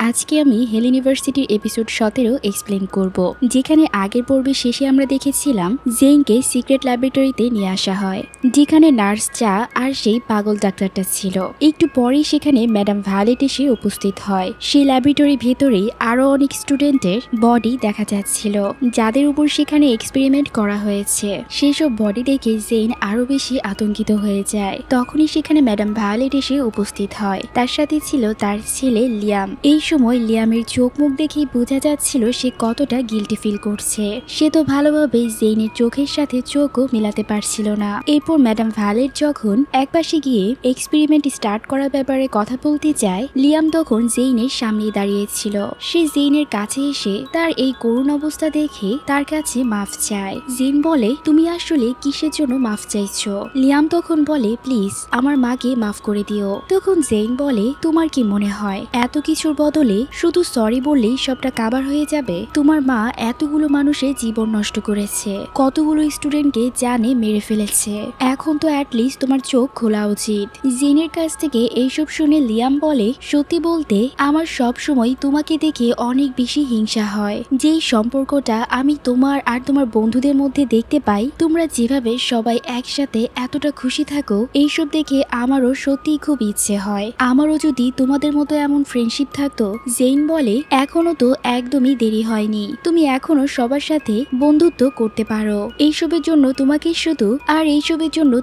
আজকে আমি হেল ইউনিভার্সিটির এপিসোড 17 এক্সপ্লেন করব, যেখানে আগের পর্বের শেষে আমরা দেখেছিলাম জেইনকে সিক্রেট ল্যাবরেটরিতে নিয়ে আসা হয়, যেখানে নার্স চা আর সেই পাগল ডাক্তারটা ছিল। একটু পরেই সেখানে ম্যাডাম ভায়োলেট এসে উপস্থিত হয়। সেই ল্যাবরেটরির ভেতরেই আরো অনেক স্টুডেন্টের বডি দেখা যাচ্ছিল, যাদের উপর সেখানে এক্সপেরিমেন্ট করা হয়েছে। সেসব বডি দেখে জেইন আরো বেশি আতঙ্কিত হয়ে যায়। তখনই সেখানে ম্যাডাম ভায়োলেট এসে উপস্থিত হয়। তার সাথে ছিল তার ছেলে লিয়াম। এই সময় লিয়ামের চোখ মুখ দেখেই বোঝা যাচ্ছিল সে কতটা গিল্টি ফিল করছে। সে তো ভালোভাবে জেইনের চোখের সাথে চোখও মেলাতে পারছিল না। এরপর ম্যাডাম ভায়োলেট যখন একপাশে গিয়ে এক্সপেরিমেন্ট স্টার্ট করার ব্যাপারে কথা বলতে যায়, লিয়াম তখন জেইনের সামনেই দাঁড়িয়েছিল। সে জেইনের কাছে এসে তার এই করুণ অবস্থা দেখে তার কাছে মাফ চায়। জেইন বলে, তুমি আসলে কিসের জন্য মাফ চাইছো? লিয়াম তখন বলে, প্লিজ আমার মাকে মাফ করে দিও। তখন জেইন বলে, তোমার কি মনে হয় এত কিছুর বদলে শুধু সরি বললেই সবটা কাভার হয়ে যাবে? তোমার মা এতগুলো মানুষের জীবন নষ্ট করেছে, কতগুলো স্টুডেন্টকে জানে মেরে ফেলেছে। এখন তো অ্যাটলিস্ট তোমার চোখ খোলা উচিত। জেনের কাছ থেকে এইসব শুনে লিয়াম বলে, সত্যি বলতে আমার সব সময় তোমাকে দেখে অনেক বেশি হিংসা হয়। যেই সম্পর্কটা আমি তোমার আর তোমার বন্ধুদের মধ্যে দেখতে পাই, তোমরা যেভাবে সবাই একসাথে এতটা খুশি থাকো, এইসব দেখে আমারও সত্যিই খুব ইচ্ছে হয় আমারও যদি তোমাদের মতো এমন ফ্রেন্ডশিপ থাকতো। জেইন বলে, এখনো তো একদমই দেরি হয়নি, তুমি এখনো সবার সাথে বন্ধুত্ব করতে পারো। এইসবের জন্য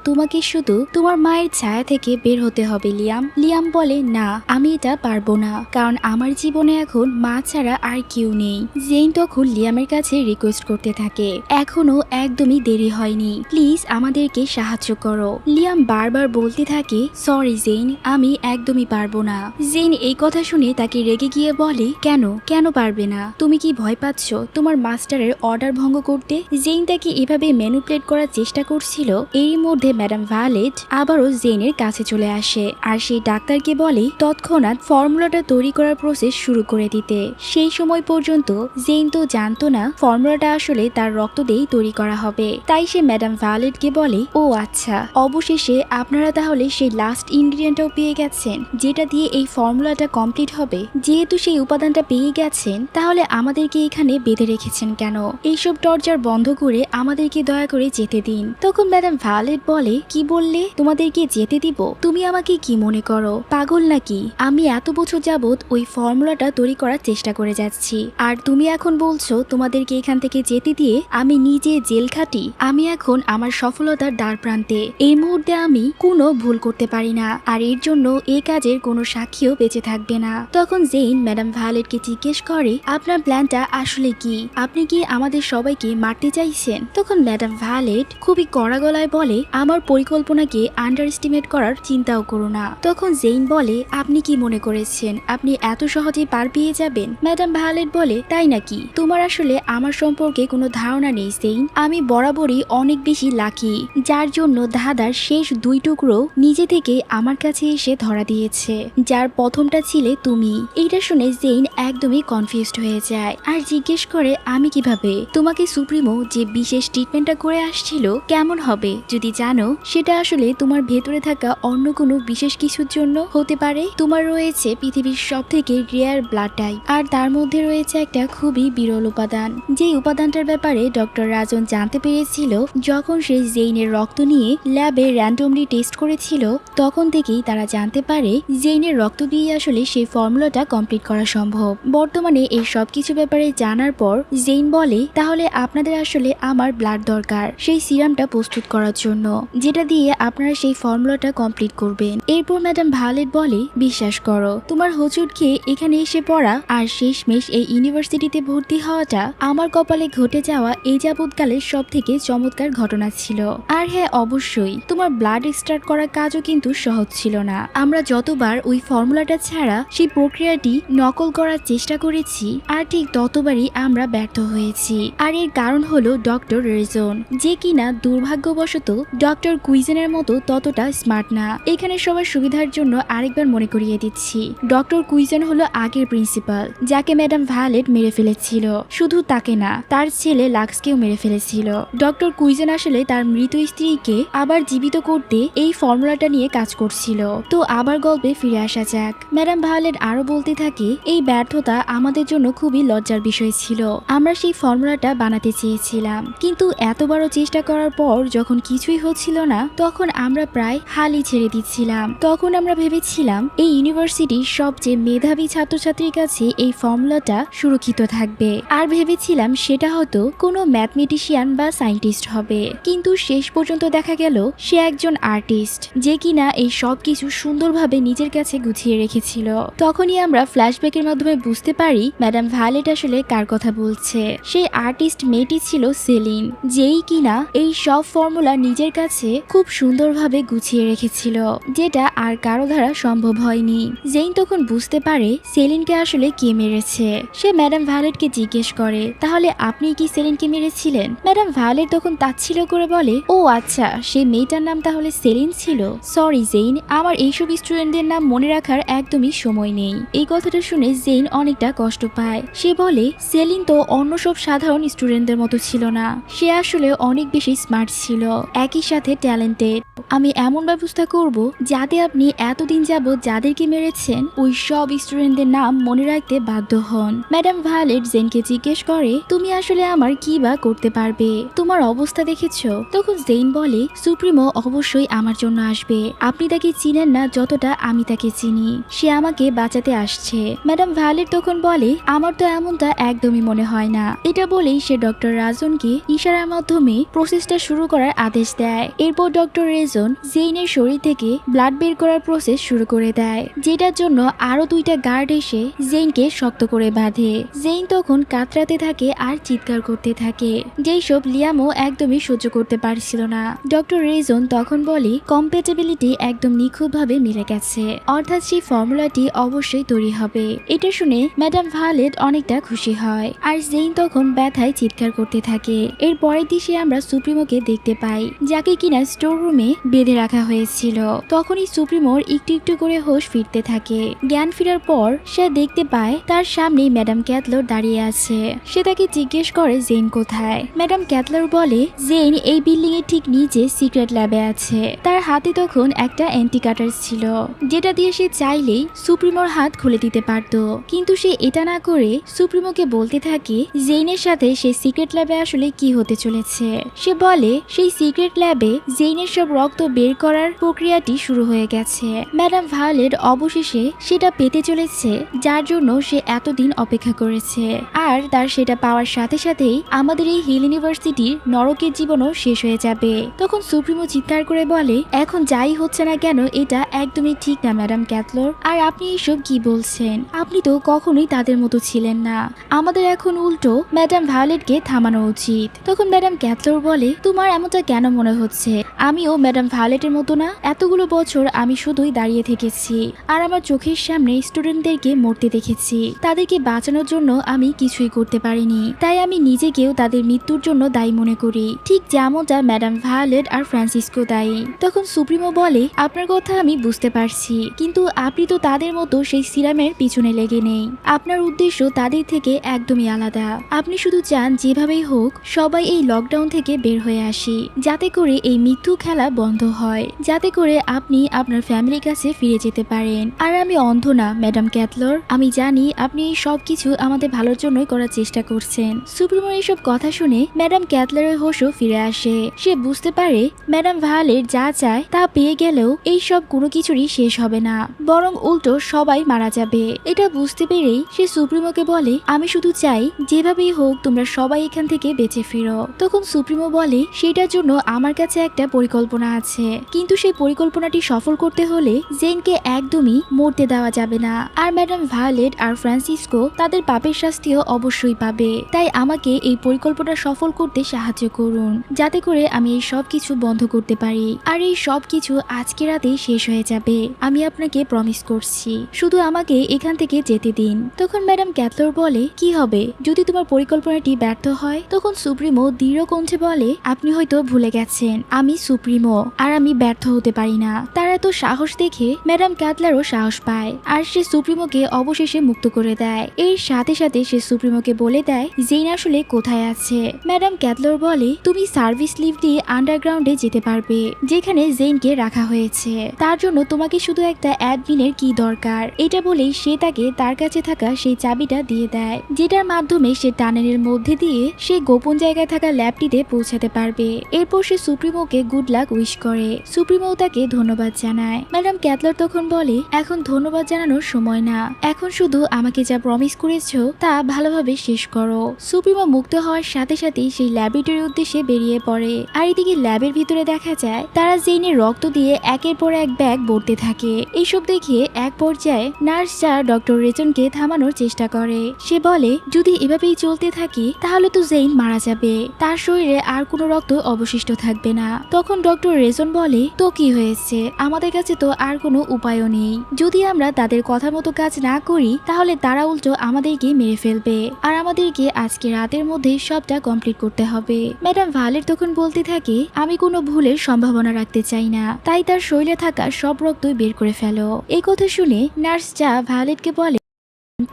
তোমাকে শুধু তোমার মায়ের ছায়া থেকে বের হতে হবে লিয়াম। লিয়াম বলে, না আমি এটা পারবো না, কারণ আমার জীবনে এখন মা ছাড়া আর কেউ নেই। জেইন তখন লিয়ামের কাছে রিকোয়েস্ট করতে থাকে, এখনো একদমই দেরি হয়নি, প্লিজ আমাদেরকে সাহায্য করো। লিয়াম বারবার বলতে থাকে, সরি জেইন, আমি একদমই পারবো না। জেইন এই কথা শুনে তাকে রেগে গিয়ে বলে, কেন পারবে না? তুমি কি ভয় পাচ্ছ তোমার মাস্টারের অর্ডার ভঙ্গ করতে? জেইন তাকে এভাবে ম্যানিপুলেট করার চেষ্টা করছিল। এর মধ্যে ম্যাডাম ভায়োলেট আবারও জেইনের কাছে চলে আসে আর সেই ডাক্তারকে বলে তৎক্ষণাৎ ফর্মুলাটা তৈরি করার প্রসেস শুরু করে দিতে। সেই সময় পর্যন্ত জেইন তো জানতো না ফর্মুলাটা আসলে তার রক্ত দিয়েই তৈরি করা হবে। তাই সে ম্যাডাম ভায়োলেটকে বলে, ও আচ্ছা, অবশেষে আপনারা তাহলে সেই লাস্ট ইনগ্রিডিয়েন্টটাও পেয়ে গেছেন যেটা দিয়ে এই ফর্মুলাটা কমপ্লিট হবে। যেহেতু সেই উপাদানটা পেয়ে গেছেন, তাহলে আমাদেরকে এখানে বেঁধে রেখেছেন কেন? এইসব টর্চার বন্ধ করে আমাদেরকে দয়া করে যেতে দিন। তখন ম্যাডাম ভায়োলেট বলে, কি বললে? তোমাদেরকে যেতে দিব? তুমি আমাকে কি মনে করো, পাগল নাকি? আমি এত বছর যাবত ওই ফর্মুলাটা তৈরি করার চেষ্টা করে যাচ্ছি, আর তুমি এখন বলছো তোমাদেরকে এখান থেকে যেতে দিয়ে আমি নিজে জেল খাটি? আমি এখন আমার সফলতার দ্বার প্রান্তে। এই মুহূর্তে আমি কোনো ভুল করতে পারি না, আর এর জন্য এই কাজের কোনো সাক্ষীও বেঁচে থাকবে না। তখন জেইন ম্যাডাম ভায়োলেটকে জিজ্ঞেস করে, আপনার প্ল্যানটা আসলে কি? আপনি কি আমাদের সবাইকে মারতে চাইছেন? তখন ম্যাডাম ভায়োলেট খুবই কড়া গলায় বলে, আমার পরিকল্পনাকে আন্ডার এস্টিমেট করার চিন্তাও করো না। তখন জেইন বলে, আপনি কি মনে করেছেন আপনি এত সহজেই পার পেয়ে যাবেন? ম্যাডাম ভায়োলেট বলে, তাই নাকি? তোমার আসলে আমার সম্পর্কে কোনো ধারণা নেই জেইন। আমি বরাবরই অনেক বেশি লাকি, যার জন্য ধাঁধার শেষ দুই টুকরো নিজে থেকে আমার কাছে এসে ধরা দিয়েছে, যার প্রথমটা ছিলে তুমি। এইটা শুনে জেইন একদমই কনফিউজড হয়ে যায় আর জিজ্ঞেস করে, আমি কিভাবে? তোমাকে সুপ্রিমো যে বিশেষ ট্রিটমেন্টটা করে আসছিল, কেমন হবে যদি জানো সেটা আসলে তোমার ভেতরে থাকা অন্য কোনো বিশেষ কিছুর জন্য হতে পারে? তোমার রয়েছে পৃথিবীর সব থেকে রেয়ার ব্লাড টাইপ, আর তার মধ্যে রয়েছে একটা খুবই বিরল উপাদান, যে উপাদানটার ব্যাপারে ডক্টর রাজন জানতে পেরেছিল যখন সে জেইনের রক্ত নিয়ে ল্যাবে র্যান্ডমলি টেস্ট করেছিল। তখন থেকেই তারা জানতে পারে জেইনের রক্ত দিয়ে আসলে সেই ফর্মুলাটা কমপ্লিট করা সম্ভব। বর্তমানে এই সবকিছু ব্যাপারে জানার পর জেইন বলে, তাহলে আপনাদের আসলে আমার ব্লাড দরকার সেই সিরামটা প্রস্তুত করার জন্য, যেটা দিয়ে আপনারা সেই ফর্মুলাটা কমপ্লিট করবেন। এরপর ম্যাডাম ভায়োলেট বলে, বিশ্বাস করো, তোমার হোঁচট খেয়ে এখানে এসে পড়া আর শেষমেশ এই ইউনিভার্সিটিতে ভর্তি হওয়াটা আমার কপালে ঘটে যাওয়া এই যাবৎকালের সব থেকে চমৎকার ঘটনা ছিল। আর হ্যাঁ, অবশ্যই তোমার ব্লাড এক্সট্রাক্ট করার কাজও কিন্তু সহজ ছিল না। আমরা যতবার ওই ফর্মুলাটা ছাড়া সেই প্রক্রিয়াটি নকল করার চেষ্টা করেছি, আর ঠিক ততবারই আমরা ব্যর্থ হয়েছি। আর এর কারণ হলো ডক্টর রেজন, যে কিনা দুর্ভাগ্যবশত ডক্টর কুইজেনের মতো ততটা স্মার্ট না। এখানে সবার সুবিধার জন্য আরেকবার মনে করিয়ে দিচ্ছি, ডক্টর কুইজেন হলো আগের প্রিন্সিপাল, যাকে ম্যাডাম ভায়োলেট মেরে ফেলেছিল। শুধু তাকে না, তার ছেলে লাক্সকেও মেরে ফেলেছিল। ডক্টর কুইজেন আসলে তার মৃত স্ত্রীকে আবার জীবিত করতে এই ফর্মুলাটা নিয়ে কাজ করছিল। তো আবার গল্পে ফিরে আসা যাক। ম্যাডাম ভায়োলেট আরো বলতে থাকে এই ব্যর্থতা আমাদের জন্য খুবই লজ্জার বিষয় ছিল। আমরা সেই ফর্মুলাটা বানাতে চেয়েছিলাম, কিন্তু এত বড় চেষ্টা করার পর যখন কিছুই হচ্ছিল না তখন আমরা প্রায় হালই ছেড়ে দিচ্ছিলাম। তখন আমরা ভেবেছিলাম এই ইউনিভার্সিটির সবচেয়ে মেধাবী ছাত্রছাত্রীর কাছে এই ফর্মুলাটা সুরক্ষিত থাকবে, আর ভেবেছিলাম সেটা হয়তো কোনো ম্যাথমেটিশিয়ান বা সায়েন্টিস্ট হবে। কিন্তু শেষ পর্যন্ত দেখা গেল সে একজন আর্টিস্ট, যে কিনা এই সব কিছু সুন্দরভাবে নিজের কাছে গুছিয়ে রেখেছিল। তখনই আমরা ফ্ল্যাশব্যাকের মাধ্যমে বুঝতে পারি ম্যাডাম ভায়োলেট আসলে কার কথা বলছে। সেই আর্টিস্ট মেয়েটি ছিল সেলিন, যেই কিনা এই সব ফর্মুলা নিজের কাছে খুব সুন্দরভাবে গুছিয়ে রেখেছিল, যেটা আর কারো দ্বারা সম্ভব হয়নি। জেইন তখন বুঝতে পারে সেলিনকে আসলে কে মেরেছে। সে ম্যাডাম ভায়োলেটকে জিজ্ঞেস করে, তাহলে আপনি কি সেলিনকে মেরেছিলেন? ম্যাডাম ভায়োলেট তখন তাচ্ছিল্য করে বলে, ও আচ্ছা, সেই মেয়েটার নাম তাহলে সেলিন ছিল। সরি জেইন, আমার এইসব স্টুডেন্টদের নাম মনে রাখার একদমই সময় নেই। এই কথাটা শুনে জেইন অনেকটা কষ্ট পায়। সে বলে, সেলিন তো অন্য সব সাধারণ স্টুডেন্টদের মতো ছিল না, সে আসলে অনেক বেশি স্মার্ট ছিল, একই সাথে ট্যালেন্টেড। আমি এমন ব্যবস্থা করব যাতে আপনি এতদিন যাবত যাদেরকে মেরেছেন ওই সব স্টুডেন্টদের নাম মনে রাখতে বাধ্য হন। ম্যাডাম ভায়োলেট জেনকে জিজ্ঞেস করে, তুমি আসলে আমার কি বা করতে পারবে? তোমার অবস্থা দেখেছো? তখন জেইন বলে, সুপ্রিমো অবশ্যই আমার জন্য আসবে। আপনি তাকে চিনেন না যতটা আমি তাকে চিনি। সে আমাকে বাঁচাতে আসছে। ম্যাডাম ভায়োলেট তখন বলে, আমার তো এমনটা একদমই মনে হয় না। এটা বলেই সে ডক্টর রাজনকে ইশারার মাধ্যমে প্রসেসটা শুরু করার আদেশ দেয়। এরপর ডক্টর রেজন জেইনের শরীর থেকে ব্লাড বের করার প্রসেস শুরু করে দেয়, যেটার জন্য আরো 2টা গার্ড এসে জেইনকে শক্ত করে বাঁধে। জেইন তখন কাতরাতে থাকে আর চিৎকার করতে থাকে, যেই সব লিয়ামও একদমই সহ্য করতে পারছিল না। ডক্টর রেজন তখন বলে, কম্প্যাটিবিলিটি একদম নিখুঁতভাবে মিলে গেছে, অর্থাৎ সেই ফর্মুলাটি অবশ্যই তৈরি হবে। এটা শুনে ম্যাডাম ভায়োলেট অনেকটা খুশি হয়, আর জেইন তখন ব্যথায় চিৎকার করতে থাকে। এর পরের দিশে আমরা সুপ্রিমোকে দেখতে পাই, যাকে কিনা স্টোর রুমে বেঁধে রাখা হয়েছিল। তখনই সুপ্রিমোর একটু একটু করে হোশ ফিরতে থাকে। জ্ঞান ফেরার পর সে দেখতে পায় তার সামনেই ম্যাডাম ক্যাথলোর দাঁড়িয়ে আছে। সে তাকে জিজ্ঞেস করে জেইন কোথায়। ম্যাডাম ক্যাথলোর বলে, জেইন এই বিল্ডিং এর ঠিক নিচে সিক্রেট ল্যাবে আছে। তার হাতে তখন একটা অ্যান্টি কাটার ছিল, যেটা দিয়ে সে চাইলেই সুপ্রিমোর হাত খুলে দিতে পারত। কিন্তু সে এটা না করে সুপ্রিমোকে বলতে থাকে জেইনের সাথে সেই সিক্রেট ল্যাবে আসলে কি হতে চলেছে। সে বলে সেই সিক্রেট ল্যাবে জেইনের সব রক্ত বের করার প্রক্রিয়াটি শুরু হয়ে গেছে। ম্যাডাম ভায়োলেট অবশেষে সেটা পেতে চলেছে, যার জন্য সে এতদিন অপেক্ষা করেছে। আর তার সেটা পাওয়ার সাথে সাথেই আমাদের এই হিল ইউনিভার্সিটির নরকের জীবনও শেষ হয়ে যাবে। তখন সুপ্রিমো চিৎকার করে বলে, এখন যাই হচ্ছে না কেন এটা একদমই ঠিক না ম্যাডাম ক্যাথলোর। আর আপনি এসব কি বলছেন? আপনি তো কখনোই তাদের মতো ছিলেন না। আমাদের এখন উল্টো ম্যাডাম ভায়োলেটকে থামানো উচিত। তখন ম্যাডাম ক্যাথলোর বলে, তোমার এমনটা কেন মনে হচ্ছে? আমিও ম্যাডাম ভায়োলেটের মতো না। এতগুলো বছর আমি শুধুই দাঁড়িয়ে থেকেছি আর আমার চোখের সামনে স্টুডেন্টদেরকে মরতে দেখেছি। তাদেরকে বাঁচানোর জন্য আমি কিছুই করতে পারিনি, তাই আমি নিজেকেও তাদের মৃত্যুর জন্য দায়ী মনে করি, ঠিক যেমনটা ম্যাডাম ভায়োলেট আর ফ্রান্সিসকো দায়ী। তখন সুপ্রিমো বলে, আপনার কথা আমি বুঝতে পারছি, কিন্তু আপনি তো তাদের মতো সেই সিরামের পিছনে লেগে নেই। আপনার উদ্দেশ্য তাদের থেকে একদমই আলাদা। আপনি শুধু চান যেভাবেই হোক সবাই এই লকডাউন থেকে বের হয়ে আসি, যাতে করে এই মৃত্যু খেলা বন্ধ হয়, যাতে করে আপনি আপনার ফ্যামিলির কাছে ফিরে যেতে পারেন। আর আমি অন্ধ না ম্যাডাম ক্যাথলোর, আমি জানি আপনি এই সবকিছু আমাদের ভালোর জন্যই করার চেষ্টা করছেন। সুপ্রিমোর এইসব কথা শুনে ম্যাডাম ক্যাথলারের হোশও ফিরে আসে। সে বুঝতে পারে ম্যাডাম ভায়োলেট যা চায় তা পেয়ে গেলেও এই সব কোনো কিছুরই শেষ হবে না, বরং উল্টো সবাই মারা যাবে। এটা বুঝতে পেরেই সে সুপ্রিমোকে বলে, আমি শুধু চাই যেভাবেই হোক তোমরা সবাই এখান থেকে বেঁচে ফিরো। তখন সুপ্রিমো বলে, সেটার জন্য আমার কাছে একটা পরিকল্পনা আছে, কিন্তু সেই পরিকল্পনাটি সফল করতে হলে জেনকে একদমই মরতে দেওয়া যাবে না। আর ম্যাডাম ভায়োলেট আর ফ্রান্সিসকো তাদের পাপের শাস্তিও অবশ্যই পাবে। তাই আমাকে এই পরিকল্পনা সফল করতে সাহায্য করুন, যাতে করে আমি এই সব কিছু বন্ধ করতে পারি। আর এই সব কিছু আজকে রাতেই শেষ হয়ে যাবে, আমি আপনাকে প্রমিস করছি। শুধু আমাকে এখান থেকে যেতে দিন। তখন ম্যাডাম ক্যাথলোর বলে, কি হবে যদি তোমার পরিকল্পনাটি ব্যর্থ হয়? তখন সুপ্রিমো দৃঢ় কণ্ঠে বলে, আপনি হয়তো ভুলে গেছেন আমি সুপ্রিমো, আর আমি ব্যর্থ হতে পারি না। তার এত সাহস দেখে ম্যাডাম ক্যাথলারও সাহস পায়, আর সে সুপ্রিমোকে অবশেষে মুক্ত করে দেয়। এর সাথে সাথে সে সুপ্রিমোকে বলে দেয় জেইন আসলে কোথায় আছে। ম্যাডাম ক্যাথলোর বলে, তুমি সার্ভিস লিভ দিয়ে আন্ডারগ্রাউন্ডে যেতে পারবে, যেখানে জেইনকে রাখা হয়েছে। তার জন্য তোমাকে শুধু একটা অ্যাডমিনের কি দরকার। এটা বলে বলেই সে তাকে তার কাছে থাকা সেই চাবিটা দিয়ে দেয়, যেটার মাধ্যমে সে টানেলের মধ্যে দিয়ে সে গোপন জায়গায় থাকা ল্যাবটিতে পৌঁছাতে পারবে। এরপর সে সুপ্রিমোকে গুড লাক উইশ করে। সুপ্রিমো তাকে ধন্যবাদ জানায়। ম্যাডাম ক্যাটলার তখন বলে, এখন ধন্যবাদ জানানোর সময় না, এখন শুধু আমাকে যা প্রমিস করেছো তা ভালোভাবে শেষ করো। সুপ্রিমো মুক্ত হওয়ার সাথে সাথেই সেই ল্যাবরেটরির উদ্দেশ্যে বেরিয়ে পড়ে। আর এদিকে ল্যাবের ভিতরে দেখা যায় তারা জেইনের রক্ত দিয়ে একের পর এক ব্যাগ ভরতে থাকে। এইসব দেখে এক পর্যায়ে নার্স যা ডক্টর রেজনকে থামানোর চেষ্টা করে। সে বলে, যদি এভাবেই চলতে থাকে তাহলে তো জেইন মারা যাবে, তার শরীরে আর কোনো রক্ত অবশিষ্ট থাকবে না। তখন ডক্টর রেজন বলে, তো কি হয়েছে, আমাদের কাছে তো আর কোনো উপায়ও নেই। যদি আমরা তাদের কথা মতো কাজ না করি তাহলে তারা উল্টো আমাদেরকে মেরে ফেলবে, আর আমাদেরকে আজকে রাতের মধ্যে সবটা কমপ্লিট করতে হবে। ম্যাডাম ভায়োলেট তখন বলতে থাকে, আমি কোনো ভুলের সম্ভাবনা রাখতে চাই না, তাই তার শরীরে থাকা সব রক্তই বের করে ফেলো। এই কথা শুনে নার্স যা ভায়োলেটকে বলে,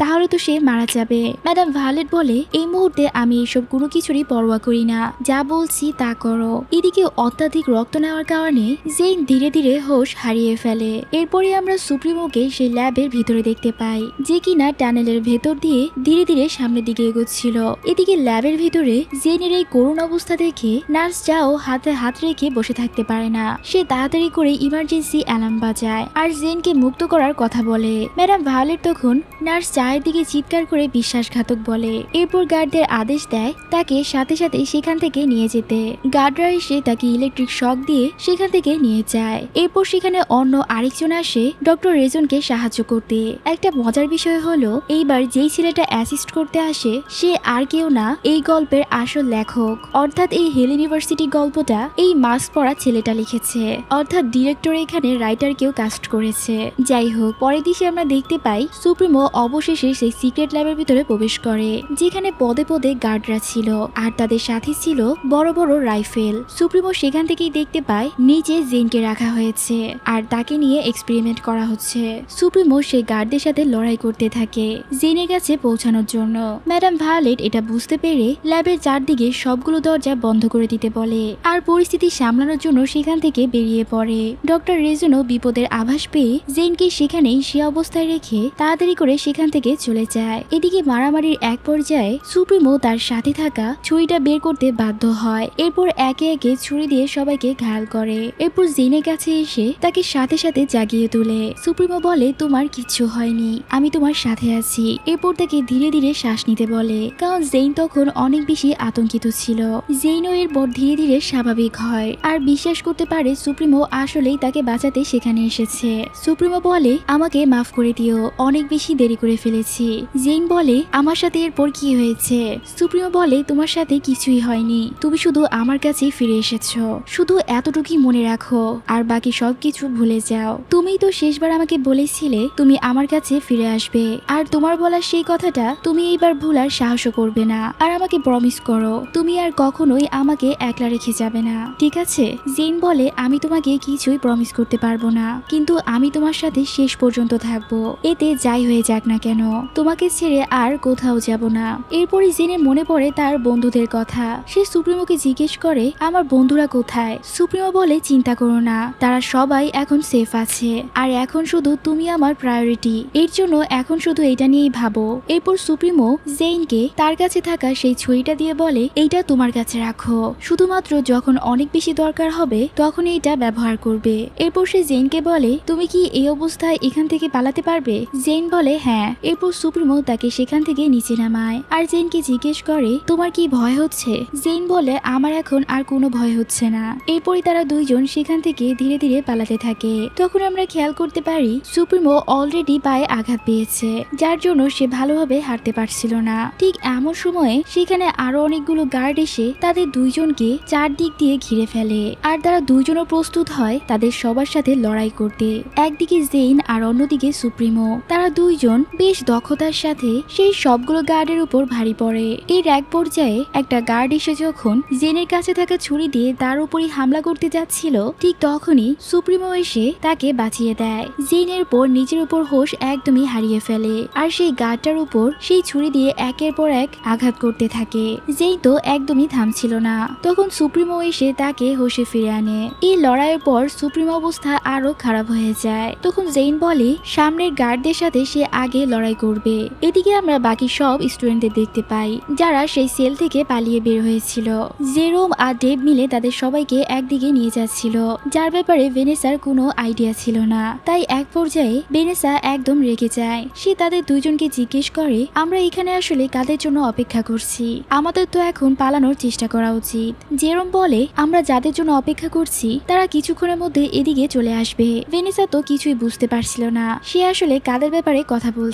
তাহলে তো সে মারা যাবে। ম্যাডাম ভায়োলেট বলে, এই মুহূর্তে আমি এইসব কোনো কিছুরই পরোয়া করি না, যা বলছি তা করো। এদিকে অত্যাধিক রক্ত নেওয়ার কারণে জেইন ধীরে ধীরে হোশ হারিয়ে ফেলে। এরপরে আমরা সুপ্রিমোকে সেই ল্যাবের ভিতরে দেখতে পাই, যে কিনা টানেলের ভেতর দিয়ে ধীরে ধীরে সামনের দিকে এগোচ্ছিল। এদিকে ল্যাবের ভিতরে জেইনের এই করুণ অবস্থা দেখে নার্স যাও হাতে হাত রেখে বসে থাকতে পারে না। সে তাড়াতাড়ি করে ইমার্জেন্সি অ্যালার্ম বাজায় আর জেইনকে মুক্ত করার কথা বলে। ম্যাডাম ভায়োলেট তখন নার্স চায়ের দিকে চিৎকার করে বিশ্বাসঘাতক বলে। এরপর গার্ডদের আদেশ দেয় তাকে সাথে সাথে সেখান থেকে নিয়ে যেতে। গার্ডরা এসে তাকে ইলেকট্রিক শক দিয়ে সেখান থেকে নিয়ে যায়। এরপর সেখানে অন্য আরেকজন আসে ডক্টর রেজনকে সাহায্য করতে। একটা মজার বিষয় হলো, এইবার যেই ছেলেটা অ্যাসিস্ট করতে আসে সে আর কেউ না, এই গল্পের আসল লেখক, অর্থাৎ এই হেল ইউনিভার্সিটি গল্পটা এই মাস্ক পরা ছেলেটা লিখেছে, অর্থাৎ ডিরেক্টর এখানে রাইটারকেও কাস্ট করেছে। যাই হোক, পরের দিকে আমরা দেখতে পাই সুপ্রিমো অবশেষে সেই সিক্রেট ল্যাবের ভিতরে প্রবেশ করে, যেখানে পদে পদে গার্ডরা ছিল আর তাদের সাথে ছিল বড় বড় রাইফেল। সুপ্রিমো সেখান থেকেই দেখতে পায় নিচে জেনকে রাখা হয়েছে আর তাকে নিয়ে এক্সপেরিমেন্ট করা হচ্ছে। সুপ্রিমো সেই গার্ডদের সাথে লড়াই করতে থাকে জেনের কাছে পৌঁছানোর জন্য। ম্যাডাম ভায়োলেট এটা বুঝতে পেরে ল্যাবের চারদিকে সবগুলো দরজা বন্ধ করে দিতে বলে আর পরিস্থিতি সামলানোর জন্য সেখান থেকে বেরিয়ে পড়ে। ডক্টর রেজনও বিপদের আভাস পেয়ে জেনকে সেখানেই সে অবস্থায় রেখে তাড়াতাড়ি করে সেখান থেকে চলে যায়। এদিকে মারামারির এক পর্যায়ে সুপ্রিমো তার সাথে থাকা ছুরিটা বের করতে বাধ্য হয়। এরপর একে একে ছুরি দিয়ে সবাইকে ঘায়াল করে। এরপর জেনের কাছে এসে তাকে সাথে সাথে জাগিয়ে তোলে। সুপ্রিমো বলে, তোমার কিচ্ছু হয়নি, আমি তোমার সাথে আছি। এরপর তাকে ধীরে ধীরে শ্বাস নিতে বলে, কারণ জেইন তখন অনেক বেশি আতঙ্কিত ছিল। জেইনও এরপর ধীরে ধীরে স্বাভাবিক হয় আর বিশ্বাস করতে পারে সুপ্রিমো আসলেই তাকে বাঁচাতে সেখানে এসেছে। সুপ্রিমো বলে, আমাকে মাফ করে দিও, অনেক বেশি দেরি করে ফেলেছি। জেইন বলে, আমার সাথে এরপর কি হয়েছে? সুপ্রিমো বলে, তোমার সাথে কিছুই হয়নি, তুমি শুধু আমার কাছে ফিরে এসেছো, শুধু এতটুকুই মনে রাখো আর বাকি সবকিছু ভুলে যাও। তুমিই তো শেষবার আমাকে বলেছিলে তুমি আমার কাছে ফিরে আসবে, আর তোমার বলা সেই কথাটা তুমি এইবার ভুলার সাহসও করবে না, আর আমাকে প্রমিস করো তুমি আর কখনোই আমাকে একলা রেখে যাবে না, ঠিক আছে? জেইন বলে, আমি তোমাকে কিছুই প্রমিস করতে পারবো না, কিন্তু আমি তোমার সাথে শেষ পর্যন্ত থাকবো, এতে যাই হয়ে যাক না কেন, তোমাকে ছেড়ে আর কোথাও যাব না। এরপরই জেনের মনে পড়ে তার বন্ধুদের কথা। সে সুপ্রিমোকে জিজ্ঞেস করে, আমার বন্ধুরা কোথায়? সুপ্রিমো বলে, চিন্তা করো না, তারা সবাই এখন সেফ আছে, আর এখন শুধু তুমি আমার প্রায়োরিটি, এর জন্য এখন শুধু এটা নিয়েই ভাবো। এরপর সুপ্রিমো জেইনকে তার কাছে থাকা সেই ছুরিটা দিয়ে বলে, এইটা তোমার কাছে রাখো, শুধুমাত্র যখন অনেক বেশি দরকার হবে তখন এইটা ব্যবহার করবে। এরপর সে জেইনকে বলে, তুমি কি এই অবস্থায় এখান থেকে পালাতে পারবে? জেইন বলে, হ্যাঁ। এরপর সুপ্রিমো তাকে সেখান থেকে নিচে নামায় আর জেইনকে জিজ্ঞেস করে, তোমার কি ভয় হচ্ছে? জেইন বলে, আমার এখন আর কোনো ভয় হচ্ছে না। এরপরই তারা দুইজন সেখান থেকে ধীরে ধীরে পালাতে থাকে। তখন আমরা খেয়াল করতে পারি সুপ্রিমো অলরেডি পায়ে আঘাত পেয়েছে, যার জন্য সে ভালোভাবে হাঁটতে পারছিল না। ঠিক এমন সময়ে সেখানে আরো অনেকগুলো গার্ড এসে তাদের দুইজনকে চারদিক দিয়ে ঘিরে ফেলে আর তারা দুইজনও প্রস্তুত হয় তাদের সবার সাথে লড়াই করতে। একদিকে জেইন আর অন্যদিকে সুপ্রিমো। তারা দুইজন বেশ দক্ষতার সাথে সেই সবগুলো গার্ডের উপর ভারী পড়ে। এর এক পর্যায়ে একটা গার্ড এসে যখন জেনের কাছে থাকা ছুরি দিয়ে তার উপরই হামলা করতে যাচ্ছিল, ঠিক তখনই সুপ্রিমো এসে তাকে বাঁচিয়ে দেয়। জেনের পর নিজের উপর হোশ একদমই হারিয়ে ফেলে আর সেই গার্ডটার উপর সেই ছুরি দিয়ে একের পর এক আঘাত করতে থাকে। জেন তো একদমই থামছিল না। তখন সুপ্রিমো এসে তাকে হোশে ফিরে আনে। এই লড়াইয়ের পর সুপ্রিমো অবস্থা আরো খারাপ হয়ে যায়। তখন জেন বলে সামনের গার্ডদের সাথে সে আগে লড়াই করবে। এদিকে আমরা বাকি সব স্টুডেন্টদের দেখতে পাই যারা সেই সেল থেকে পালিয়ে বের হয়েছিল। জেরোম আর ডেভ মিলে তাদের সবাইকে একদিকে নিয়ে যাচ্ছিল, যার ব্যাপারে ভেনেসার কোনো আইডিয়া ছিল না। তাই এক পর্যায়ে ভেনেসা একদম রেগে যায়। সে তাদের দুইজনকে জিজ্ঞেস করে আমরা এখানে আসলে কাদের জন্য অপেক্ষা করছি? আমাদের তো এখন পালানোর চেষ্টা করা উচিত। জেরোম বলে আমরা যাদের জন্য অপেক্ষা করছি তারা কিছুক্ষণের মধ্যে এদিকে চলে আসবে। ভেনেসা তো কিছুই বুঝতে পারছিল না সে আসলে কাদের ব্যাপারে কথা বলছে।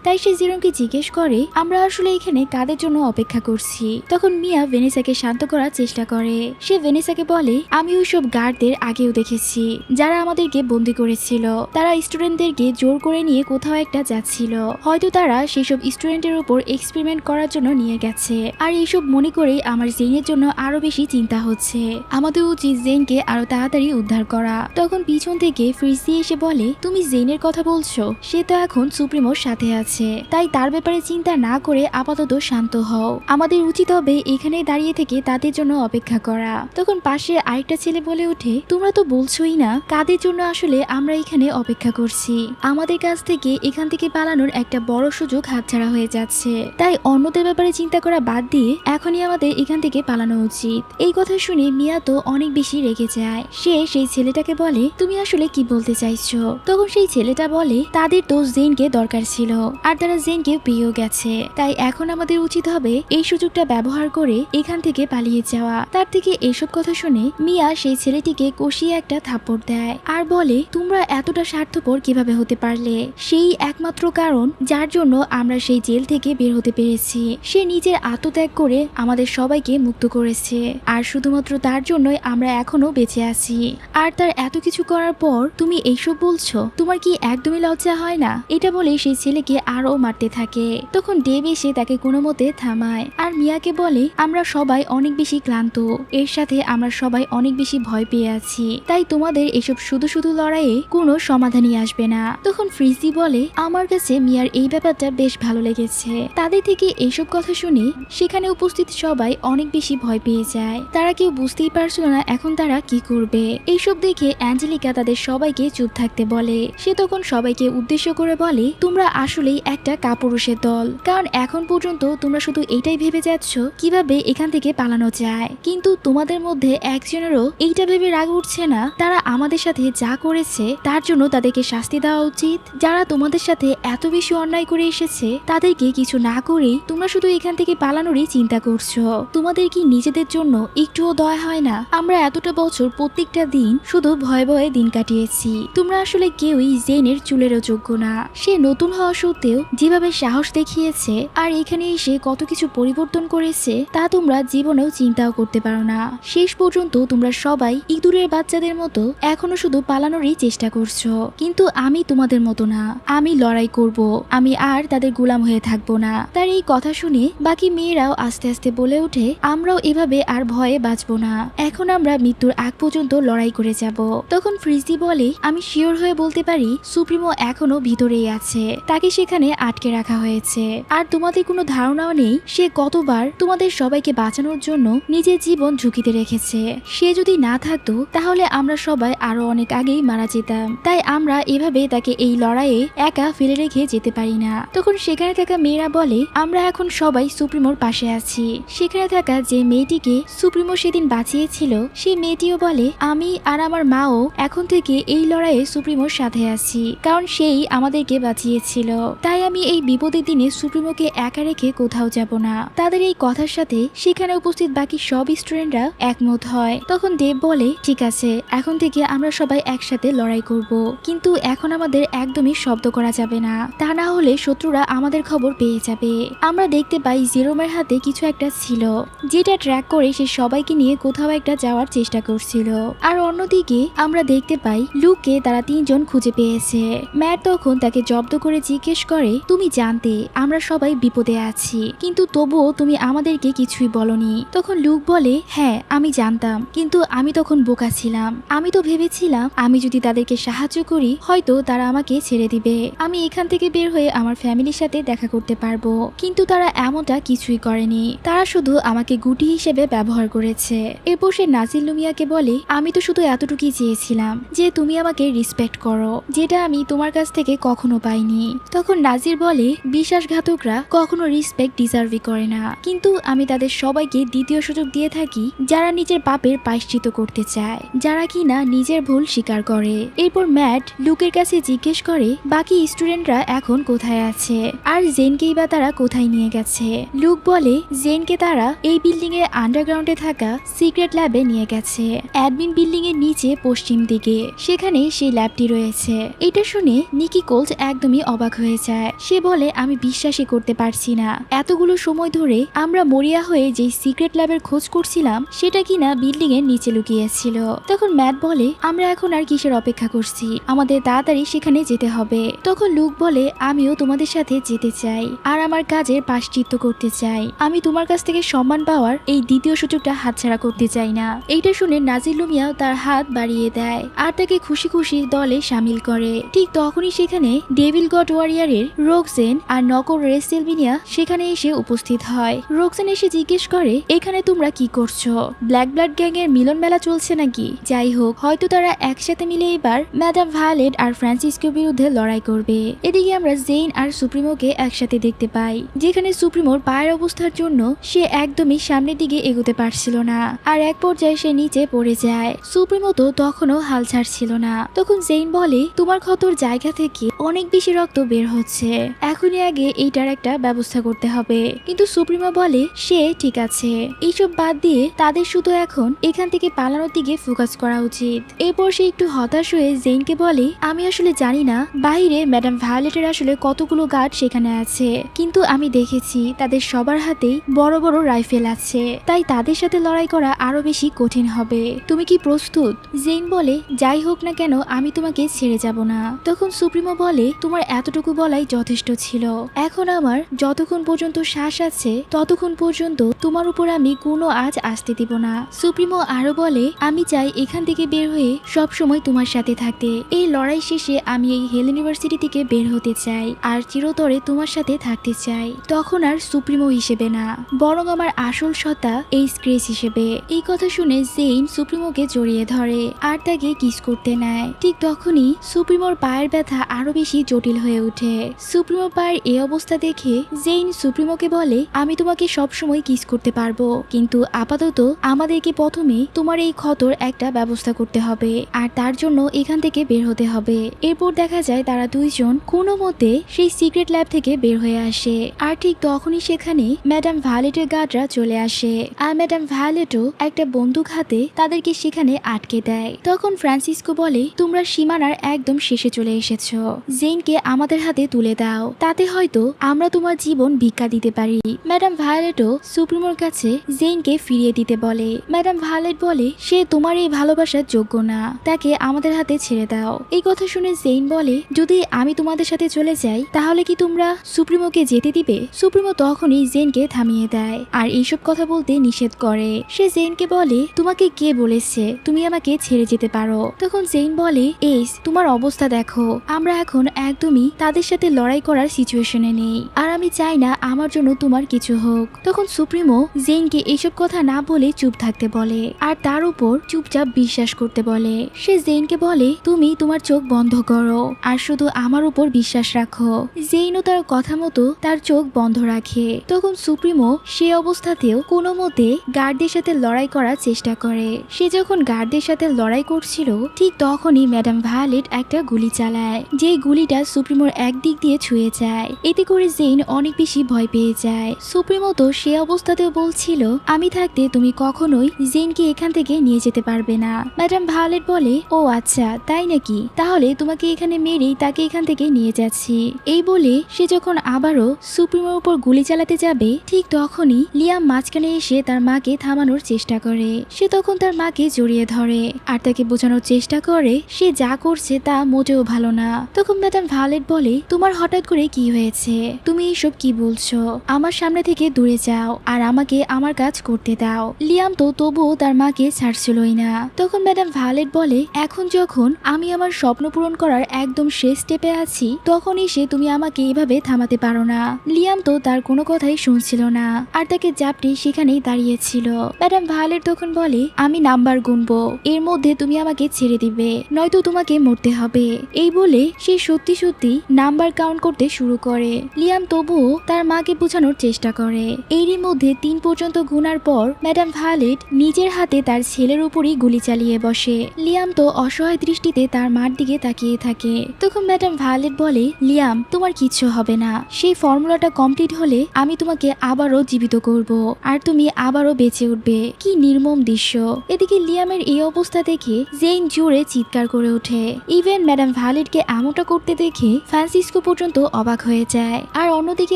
তাই সে জেরোমকে জিজ্ঞেস করে আমরা আসলে এখানে কাদের জন্য অপেক্ষা করছি? তখন মিয়া ভেনেসাকে শান্ত করার চেষ্টা করে। সে ভেনেসাকে বলে আমি ওইসব গার্ডদের আগেও দেখেছি যারা আমাদেরকে বন্দি করেছিল। তারা স্টুডেন্টদেরকে জোর করে নিয়ে কোথাও একটা যাচ্ছিল। হয়তো তারা সেসব স্টুডেন্টের উপর এক্সপেরিমেন্ট করার জন্য নিয়ে গেছে। আর এইসব মনে করে আমার জেনের জন্য আরো বেশি চিন্তা হচ্ছে। আমাদের উচিত জেনকে আরো তাড়াতাড়ি উদ্ধার করা। তখন পিছন থেকে ফ্রিসি এসে বলে তুমি জেনের কথা বলছো? সে তো এখন সুপ্রিমোর সাথে আছে, তাই তার ব্যাপারে চিন্তা না করে আপাতত শান্ত হও। আমাদের উচিত হবে এখানে দাঁড়িয়ে থেকে তাদের জন্য অপেক্ষা করা। তখন পাশে আরেকটা ছেলে বলে ওঠে তোমরা তো বলছোই না কাদের জন্য আসলে আমরা এখানে অপেক্ষা করছি। আমাদের কাছ থেকে এখান থেকে পালানোর একটা বড় সুযোগ হাতছাড়া হয়ে যাচ্ছে। তাই অন্যদের ব্যাপারে চিন্তা করা বাদ দিয়ে এখনই আমাদের এখান থেকে পালানো উচিত। এই কথা শুনে মিয়া তো অনেক বেশি রেগে যায়। সে সেই ছেলেটাকে বলে তুমি আসলে কি বলতে চাইছো? তখন সেই ছেলেটা বলে তাদের তো জেনকে দরকার ছিল আর তারা জেনকে পেয়েও গেছে। তাই এখন আমাদের উচিত হবে এই সুযোগটা ব্যবহার করে এখান থেকে পালিয়ে যাওয়া। তার থেকে এইসব কথা শুনে মিয়া সেই ছেলেটিকে কষিয়ে একটা থাপ্পড় দেয় আর বলে তোমরা এতটা স্বার্থপর কিভাবে হতে পারলে? সেই একমাত্র কারণ যার জন্য আমরা সেই জেল থেকে বের হতে পেরেছি। সে নিজের আত্মত্যাগ করে আমাদের সবাইকে মুক্ত করেছে আর শুধুমাত্র তার জন্যই আমরা এখনো বেঁচে আছি। আর তার এত কিছু করার পর তুমি এইসব বলছো? তোমার কি একদমই লজ্জা হয় না? এটা বলে সেই ছেলেকে আরো মারতে থাকে। তখন ডেভ এসে তাকে কোনো মতে থামায় আর মিয়াকে বলে আমরা সবাই অনেক বেশি ক্লান্ত, এর সাথে আমরা সবাই অনেক বেশি ভয় পেয়ে আছি। তাই তোমাদের এসব শুধু শুধু লড়াইয়ে কোনো সমাধানই আসবে না। তখন ফ্রিজি বলে আমার কাছে মিয়ার এই ব্যাপারটা বেশ ভালো লেগেছে। তাদের থেকে এইসব কথা শুনে সেখানে উপস্থিত সবাই অনেক বেশি ভয় পেয়ে যায়। তারা কেউ বুঝতেই পারছিল না এখন তারা কি করবে। এইসব দেখে অ্যাঞ্জেলিকা তাদের সবাইকে চুপ থাকতে বলে। সে তখন সবাইকে উদ্দেশ্য করে বলে তোমরা আসলেই একটা কাপুরুষের দল। কারণ এখন পর্যন্ত তোমরা শুধু এইটাই ভেবে যাচ্ছ কিভাবে এখান থেকে পালানো যায়, কিন্তু তোমাদের মধ্যে একজনেরও এইটা ভেবে রাগ উঠছে না তারা আমাদের সাথে যা করেছে তার জন্য তাদেরকে শাস্তি দেওয়া উচিত। যারা তোমাদের সাথে এত বেশি অন্যায় করে এসেছে তাদেরকে কিছু না করেই তোমরা শুধু এখান থেকে পালানোরই চিন্তা করছো। তোমাদের কি নিজেদের জন্য একটুও দয়া হয় না? আমরা এতটা বছর প্রত্যেকটা দিন শুধু ভয়ে ভয়ে দিন কাটিয়েছি। তোমরা আসলে কেউই জেনের চুলেরও যোগ্য না। সে নতুন হওয়া সত্ত্বেও যেভাবে সাহস দেখিয়েছে আর এখানে এসে কত কিছু পরিবর্তন করেছে তা তোমরা জীবনেও চিন্তাও করতে পারো না। শেষ পর্যন্ত তোমরা সবাই ইঁদুরের বাচ্চাদের মতো এখনো শুধু পালানোরই চেষ্টা করছো। কিন্তু আমি তোমাদের মতো না, আমি লড়াই করব। আমি আর তাদের গোলাম হয়ে থাকবো না। তার এই কথা শুনে বাকি মেয়েরাও আস্তে আস্তে বলে ওঠে আমরাও এভাবে আর ভয়ে বাঁচবো না। এখন আমরা মৃত্যুর আগ পর্যন্ত লড়াই করে যাব। তখন ফ্রিজি বলে আমি শিওর হয়ে বলতে পারি সুপ্রিমো এখনো ভিতরেই আছে, তাকে সেখানে আটকে রাখা হয়েছে। আর তোমাদের কোনো ধারণাও নেই সে কতবার তোমাদের সবাইকে বাঁচানোর জন্য নিজের জীবন ঝুঁকিতে রেখেছে। সে যদি না থাকতো তাহলে আমরা সবাই আরো অনেক আগেই মারা যেতাম। তাই আমরা এভাবে তাকে এই লড়াইয়ে একা ফেলে রেখে যেতে পারি না। তখন সেখানে থাকা মেয়েরা বলে আমরা এখন সবাই সুপ্রিমোর পাশে আছি। সেখানে থাকা যে মেয়েটিকে সুপ্রিমো সেদিন বাঁচিয়েছিল সেই মেয়েটিও বলে আমি আর আমার মাও এখন থেকে এই লড়াইয়ে সুপ্রিমোর সাথে আছি, কারণ সেই আমাদেরকে বাঁচিয়েছিল। তাই আমি এই বিপদের দিনে সুপ্রিমোকে একা রেখে কোথাও যাব না। তাদের এই কথার সাথে সেখানে উপস্থিত বাকি সব স্টুডেন্টরা একমত হয়। তখন দেব বলে ঠিক আছে এখন থেকে আমরা সবাই একসাথে লড়াই করব, কিন্তু এখন আমাদের একদমই শব্দ করা যাবে না, তা না হলে শত্রুরা আমাদের খবর পেয়ে যাবে। আমরা দেখতে পাই জেরোমের হাতে কিছু একটা ছিল যেটা ট্র্যাক করে সে সবাইকে নিয়ে কোথাও একটা যাওয়ার চেষ্টা করছিল। আর অন্যদিকে আমরা দেখতে পাই লুককে তারা তিনজন খুঁজে পেয়েছে। ম্যাট তখন তাকে জব্দ করে জিজ্ঞেস করে, তুমি জানতে আমরা সবাই বিপদে আছি, কিন্তু তবুও তুমি আমাদেরকে কিছুই বলনি। তখন লুক বলে, হ্যাঁ আমি জানতাম, কিন্তু আমি তখন বোকা ছিলাম। আমি তো ভেবেছিলাম আমি যদি তাদেরকে সাহায্য করি হয়তো তারা আমাকে ছেড়ে দিবে, আমি এখান থেকে বের হয়ে আমার ফ্যামিলির সাথে দেখা করতে পারবো, কিন্তু তারা এমনটা কিছুই করেনি। তারা শুধু আমাকে গুটি হিসেবে ব্যবহার করেছে। এরপর সে নাজির লুমিয়াকে বলে, আমি তো শুধু এতটুকুই চেয়েছিলাম যে তুমি আমাকে রিসপেক্ট করো, যেটা আমি তোমার কাছ থেকে কখনো পাইনি। তখন নাজির বলে, বিশ্বাসঘাতকরা কখনো রিসপেক্ট ডিজার্ভই করে না, কিন্তু আমি তাদের সবাইকে দ্বিতীয় সুযোগ দিয়ে থাকি যারা নিজের পাপের প্রায়শ্চিত্ত করতে চায়, যারা কিনা নিজের ভুল স্বীকার করে। এরপর ম্যাট লুকের কাছে জিজ্ঞেস করে, বাকি স্টুডেন্টরা এখন কোথায় আছে, আর জেনকেই বা তারা কোথায় নিয়ে গেছে। লুক বলে, জেনকে তারা এই বিল্ডিং এর আন্ডারগ্রাউন্ডে থাকা সিক্রেট ল্যাবে নিয়ে গেছে, অ্যাডমিন বিল্ডিং এর নিচে পশ্চিম দিকে, সেখানে সেই ল্যাবটি রয়েছে। এটা শুনে নিকি কোল্ট একদমই অবাক হয়ে যায়। সে বলে, আমি বিশ্বাসই করতে পারছি না, এতগুলো সময় ধরে আমরা মরিয়া হয়ে যে সিক্রেট ল্যাবের খোঁজ করছিলাম সেটা কিনা বিল্ডিং এর নিচে লুকিয়েছিল। তখন ম্যাট বলে, আমরা এখন আর কিসের অপেক্ষা করছি, আমাদের তাড়াতাড়ি সেখানে যেতে হবে। তখন লুক বলে, আমিও তোমাদের সাথে যেতে চাই আর আমার কাজের প্রায়শ্চিত্ত করতে চাই, আমি তোমার কাছ থেকে সম্মান পাওয়ার এই দ্বিতীয় সুযোগটা হাতছাড়া করতে চাই না। এইটা শুনে নাজির লুমিয়াও তার হাত বাড়িয়ে দেয় আর তাকে খুশি খুশি দলে সামিল করে। ঠিক তখনই সেখানে ডেভিল গড ওয়ারিয়ারের রোকজেন আর নকরের সেলভিনিয়া সেখানে এসে উপস্থিত হয়। রোকজেন এসে জিজ্ঞেস করে, এখানে তোমরা কি করছো, ব্ল্যাক ব্লাড গ্যাং এর মিলন মেলা চলছে নাকি? যাই হোক, হয়তো তারা একসাথে মিলে এবার ম্যাডাম ভায়োলেট আর ফ্রান্সিসকোর বিরুদ্ধে লড়াই করবে। এদিকে আমরা জেইন আর সুপ্রিমোকে একসাথে দেখতে পাই, যেখানে সুপ্রিমোর পায়ের অবস্থার জন্য সে একদমই সামনের দিকে এগোতে পারছিল না, আর এক পর্যায়ে সে নিচে পড়ে যায়। সুপ্রিমো তো তখনও হাল ছাড়ছিল না। তখন জেইন বলে, তোমার ক্ষতর জায়গা থেকে অনেক বেশি রক্ত বের হচ্ছে, এখনই আগে এইটার একটা ব্যবস্থা করতে হবে। কিন্তু সুপ্রিমো বলে, সে ঠিক আছে, এইসব বাদ দিয়ে তাদের শুধু এখন এখান থেকে পালানোর দিকে ফোকাস করা উচিত। এরপর সে একটু হতাশ হয়ে জেইনকে বলে, আমি আসলে জানি না বাইরে ম্যাডাম ভায়োলেটের আসলে কতগুলো গার্ড সেখানে আছে, কিন্তু আমি দেখেছি তাদের সবার হাতেই বড় বড় রাইফেল আছে, তাই তাদের সাথে লড়াই করা আরো বেশি কঠিন হবে। তুমি কি প্রস্তুত? জেইন বলে, যাই হোক না কেন আমি তোমাকে ছেড়ে যাব না। তখন সুপ্রিমো বলে, তোমার এতটুকু বলাই যথেষ্ট ছিল, এখন আমার যতক্ষণ পর্যন্ত শ্বাস আছে ততক্ষণ পর্যন্ত তোমার উপর আমি কোনো আজ আসতে দিব না। সুপ্রিমো আরো বলে, আমি চাই এখান থেকে বের হয়ে সব সময় তোমার সাথে থাকতে, এই লড়াই শেষে আমি এই হেল ইউনিভার্সিটি থেকে বের হতে চাই আর চিরতরে তোমার সাথে থাকতে চাই। তখন আর সুপ্রিমো হিসেবে না, বরং আমার আসল সত্তা এই স্ক্রেচ হিসেবে। এই কথা শুনে জেইন সুপ্রিমোকে জড়িয়ে ধরে আর তাকে কিস করতে নেয়। ঠিক তখনই সুপ্রিমোর পায়ের ব্যথা আরো বেশি জটিল হয়ে ওঠে। সুপ্রিমোর পায়ের এই অবস্থা দেখে জেইন সুপ্রিমোকে বলে, আমি তোমাকে সব সময় কিস করতে পারবো, কিন্তু আপাতত আমাদেরকে প্রথমে তোমার এই ক্ষতর একটা ব্যবস্থা করতে হবে আর তার জন্য এখান থেকে বের হতে হবে। এরপর দেখা যায় তারা দুইজন কোনো মতে সেই সিক্রেট ল্যাব থেকে বের হয়ে আসে, আর ঠিক তখনই সেখানে ম্যাডাম ভায়োলেটের গার্ডরা চলে আসে, আর ম্যাডাম ভায়োলেটও একটা বন্দুক হাতে তাদেরকে সেখানে আটকে দেয়। তখন ফ্রান্সিসকো বলে, তোমরা সীমানার একদম শেষে চলে এসেছো, জেইনকে আমাদের হাতে তুলে দাও, তাতে হয়তো আমরা তোমার জীবন ভিক্ষা দিতে পারি। ম্যাডাম ভায়োলেটও সুপ্রিমোর কাছে জেইনকে ফিরিয়ে দিতে বলে। ম্যাডাম ভায়োলেট বলে, সে তোমার এই ভালোবাসার যোগ্য না, তাকে আমাদের হাতে ছেড়ে দাও। এই কথা শুনে জেইন বলে, যদি আমি তোমাদের সাথে চলে যাই তাহলে কি তোমরা সুপ্রিমোকে যেতে দিবে? সুপ্রিমো তখনই জেইনকে থামিয়ে দেয় আর এইসব কথা বলতে নিষেধ করে। সে জেইনকে বলে, তোমাকে কে বলেছে তুমি আমাকে ছেড়ে যেতে পারো? তখন জেইন বলে, এইস তোমার অবস্থা দেখো, আমরা এখন একদমই তাদের সাথে লড়াই করার সিচুয়েশনে নেই, আর আমি চাই না আমার জন্য তোমার কিছু হোক। তখন সুপ্রিমো জেইনকে এইসব কথা না বলে চুপ থাকতে বলে আর তার উপর চুপচাপ বিশ্বাস করতে বলে। সে জেইনকে বলে, তুমি তোমার চোখ বন্ধ করো আর শুধু আমার উপর বিশ্বাস রাখো। জেইনও তার কথা মতো তার চোখ বন্ধ রাখে। তখন সুপ্রিমো সে অবস্থাতেও কোনো মতে গার্ডদের সাথে লড়াই করার চেষ্টা করে। সে যখন গার্ডদের সাথে লড়াই করছিল ঠিক তখনই ম্যাডাম ভায়োলেট একটা গুলি চালায়, যে গুলিটা সুপ্রিমোর একদিক দিয়ে ছুঁয়ে যায়। এতে করে জেইন অনেক বেশি ভয় পেয়ে যায়। সুপ্রিমো তো সে অবস্থাতেও বলছিল, আমি থাকতে তুমি কখনোই জেইনকে এখান থেকে নিয়ে যেতে পারবে না। ম্যাডাম ভায়োলেট বলে, ও আচ্ছা তাই নাকি, তাহলে তোমাকে এখানে মেরেই তাকে এখান থেকে নিয়ে যাচ্ছি। এই বলে সে যখন আবারও সুপ্রিমোর উপর গুলি চালাতে যাবে ঠিক তখনই লিয়াম মাঝখানে এসে তার মাকে থামানোর চেষ্টা করে। সে তখন তার মাকে জড়িয়ে ধরে আর তাকে বোঝানোর চেষ্টা করে সে যা করছে তা মোটেও ভালো না। তখন ম্যাডাম ভায়োলেট বলে, বলে, তোমার হঠাৎ করে কি হয়েছে? তুমি এসব কি বলছো? আমার সামনে থেকে দূরে যাও আর আমাকে আমার কাজ করতে দাও। লিয়াম তো তবুও তার মাকে ছাড়ছিলই না। তখন ম্যাডাম ভায়োলেট বলে, এখন যখন আমি আমার স্বপ্ন পূরণ করার একদম শেষ স্টেপে আছি, তখন এসে তুমি আমাকে এভাবে থামাতে পারো না। লিয়াম তো তার কোনো কথাই শুনছিল না আর তাকে জাপটে সেখানেই দাঁড়িয়েছিল। ম্যাডাম ভায়োলেট তখন বলে, আমি নাম্বার গুনবো, এর মধ্যে তুমি আমাকে ছেড়ে দিবে, নয়তো তোমাকে মরতে হবে। এই বলে সে সত্যি সত্যি নাম্বার কাউন্ট করতে শুরু করে। লিয়াম তবুও তার মাকে বোঝানোর চেষ্টা করে। এরই মধ্যে 3 পর্যন্ত গুনার পর ম্যাডাম ভায়োলেট নিজের হাতে তার ছেলের উপরই গুলি চালিয়ে বসে। লিয়াম তো অসহায় দৃষ্টিতে তার মার দিকে তাকিয়ে থাকে। তখন ম্যাডাম ভায়োলেট বলে, লিয়াম তোমার কিচ্ছু হবে না, সেই ফর্মুলাটা কমপ্লিট হলে আমি তোমাকে আবারও জীবিত করব আর তুমি আবারও বেঁচে উঠবে। কি নির্মম দৃশ্য। এদিকে লিয়ামের এই অবস্থা দেখে জেইন জোরে চিৎকার করে ওঠে। ইভেন ম্যাডাম ভায়োলেটকে এমনটা করতে দেখে ফ্রান্সিসকো পর্যন্ত অবাক হয়ে যায়। আর অন্যদিকে